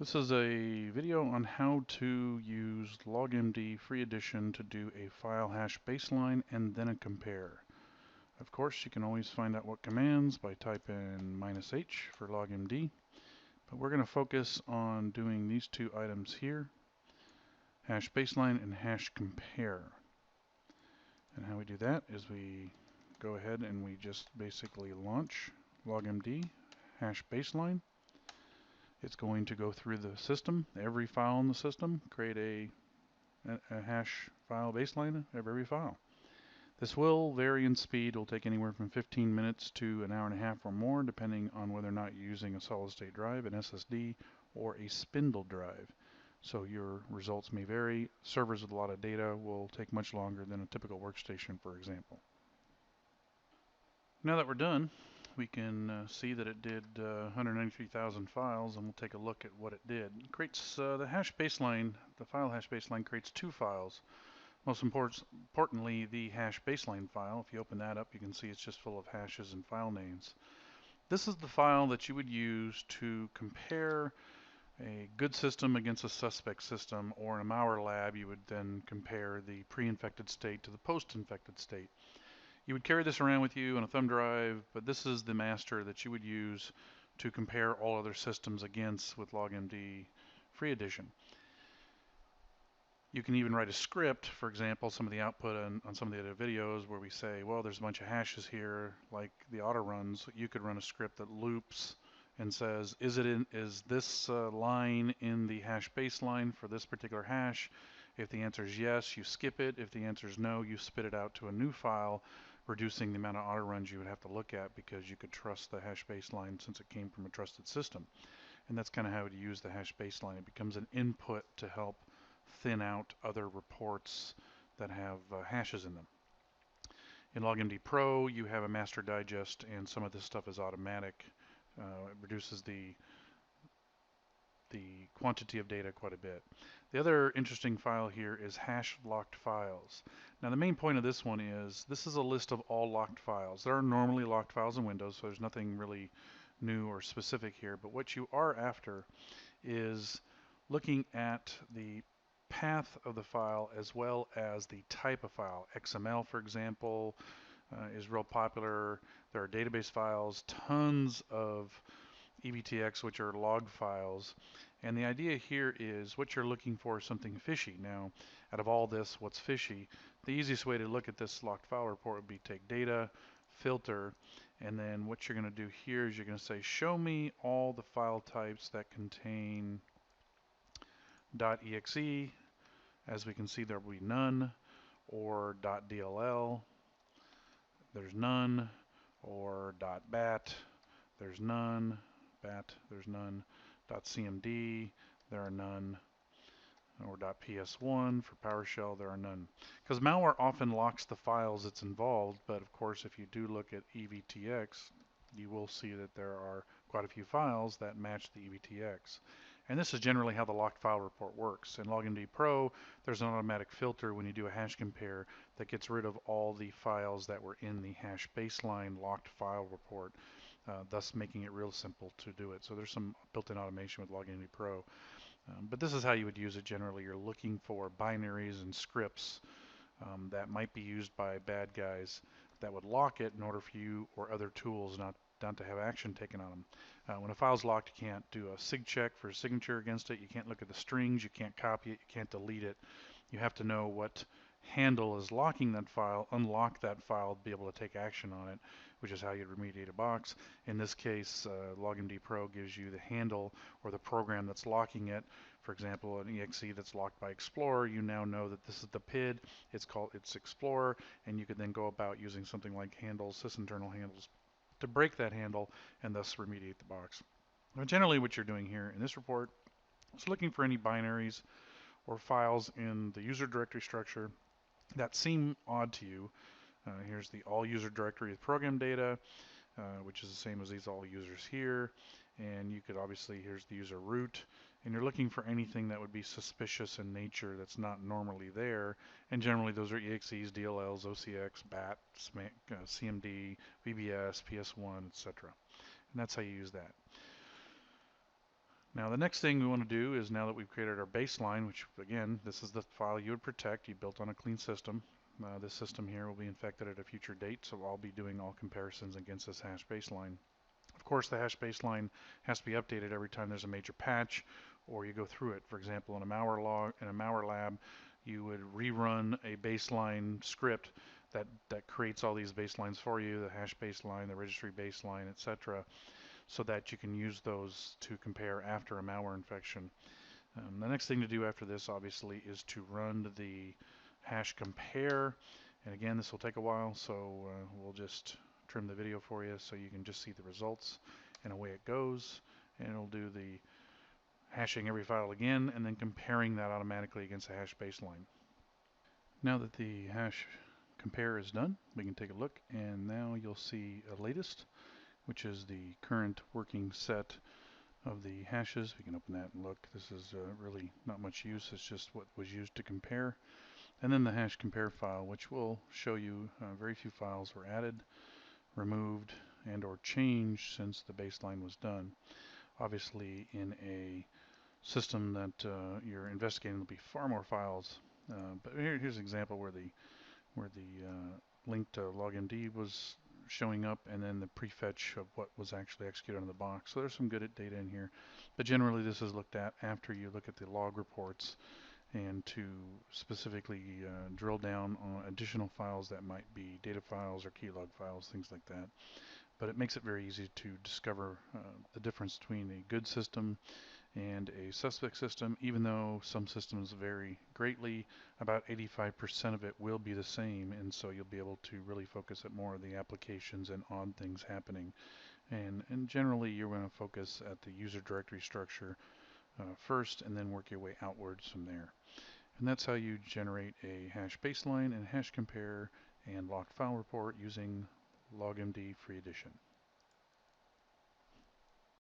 This is a video on how to use LogMD Free Edition to do a file hash baseline and then a compare. Of course, you can always find out what commands by typing -h for LogMD, but we're going to focus on doing these two items here, hash baseline and hash compare. And how we do that is we go ahead and we just basically launch LogMD hash baseline. It's going to go through the system, every file in the system, create a hash file baseline of every file. This will vary in speed. It will take anywhere from 15 minutes to an hour and a half or more, depending on whether or not you're using a solid-state drive, an SSD, or a spindle drive. So your results may vary. Servers with a lot of data will take much longer than a typical workstation, for example. Now that we're done, we can see that it did 193,000 files, and we'll take a look at what it did. It creates the hash baseline, the file hash baseline creates two files. Most importantly, the hash baseline file. If you open that up, you can see it's just full of hashes and file names. This is the file that you would use to compare a good system against a suspect system, or in a malware lab, you would then compare the pre-infected state to the post-infected state. You would carry this around with you on a thumb drive, but this is the master that you would use to compare all other systems against with LogMD Free Edition. You can even write a script, for example, some of the output on some of the other videos where we say, well, there's a bunch of hashes here, like the auto runs. You could run a script that loops and says, is this line in the hash baseline for this particular hash? If the answer is yes, you skip it. If the answer is no, you spit it out to a new file, reducing the amount of auto runs you would have to look at because you could trust the hash baseline since it came from a trusted system. And that's kind of how to use the hash baseline. It becomes an input to help thin out other reports that have hashes in them. In LogMD Pro, you have a master digest, and some of this stuff is automatic. It reduces the quantity of data quite a bit. The other interesting file here is hash locked files. Now the main point of this one is this is a list of all locked files. There are normally locked files in Windows, so there's nothing really new or specific here, but what you are after is looking at the path of the file as well as the type of file. XML, for example, is real popular. There are database files, tons of EBTX, which are log files. And the idea here is what you're looking for is something fishy. Now, out of all this, what's fishy? The easiest way to look at this locked file report would be take data, filter, and then what you're going to do here is you're going to say, show me all the file types that contain .exe. As we can see, there will be none, or .dll, there's none, or .bat, there's none, bat, there's none, .cmd, there are none, or .ps1 for PowerShell, there are none. Because malware often locks the files it's involved, but of course if you do look at EVTX, you will see that there are quite a few files that match the EVTX. And this is generally how the locked file report works. In LogMD Pro, there's an automatic filter when you do a hash compare that gets rid of all the files that were in the hash baseline locked file report, thus making it real simple to do it. So there's some built-in automation with LogMD Pro. But this is how you would use it generally. You're looking for binaries and scripts that might be used by bad guys that would lock it in order for you or other tools not to have action taken on them. When a file's locked, you can't do a sig check for a signature against it. You can't look at the strings. You can't copy it. You can't delete it. You have to know what handle is locking that file, unlock that file, be able to take action on it, which is how you'd remediate a box. In this case, LogMD Pro gives you the handle or the program that's locking it. For example, an exe that's locked by Explorer, you now know that this is the PID. It's Explorer, and you could then go about using something like handles, sysinternal handles, to break that handle and thus remediate the box. Now, generally what you're doing here in this report is looking for any binaries or files in the user directory structure that seem odd to you. Here's the all user directory with program data, which is the same as these all users here. And you could obviously, here's the user root, and you're looking for anything that would be suspicious in nature that's not normally there. And generally those are EXEs, DLLs, OCX, BAT, CMD, VBS, PS1, etc. And that's how you use that. Now the next thing we want to do is, now that we've created our baseline, which again, this is the file you would protect, you built on a clean system. This system here will be infected at a future date, so I'll be doing all comparisons against this hash baseline. Of course, the hash baseline has to be updated every time there's a major patch or you go through it. For example, in a malware lab, you would rerun a baseline script that creates all these baselines for you, the hash baseline, the registry baseline, etc., so that you can use those to compare after a malware infection. The next thing to do after this, obviously, is to run the hash compare. And again, this will take a while, so we'll just trim the video for you so you can just see the results and away it goes. And it'll do the hashing every file again and then comparing that automatically against the hash baseline. Now that the hash compare is done, we can take a look, and now you'll see a latest, which is the current working set of the hashes. We can open that and look. This is really not much use. It's just what was used to compare. And then the hash compare file, which will show you very few files were added, removed, and or changed since the baseline was done. Obviously, in a system that you're investigating, there'll be far more files. But here's an example where the link to LogMD was showing up, and then the prefetch of what was actually executed on the box. So there's some good data in here. But generally, this is looked at after you look at the log reports and to specifically drill down on additional files that might be data files or keylog files, things like that. But it makes it very easy to discover the difference between a good system and a suspect system. Even though some systems vary greatly, about 85% of it will be the same, and so you'll be able to really focus at more of the applications and odd things happening. And generally, you're going to focus at the user directory structure first, and then work your way outwards from there. And that's how you generate a hash baseline and hash compare and locked file report using LogMD Free Edition.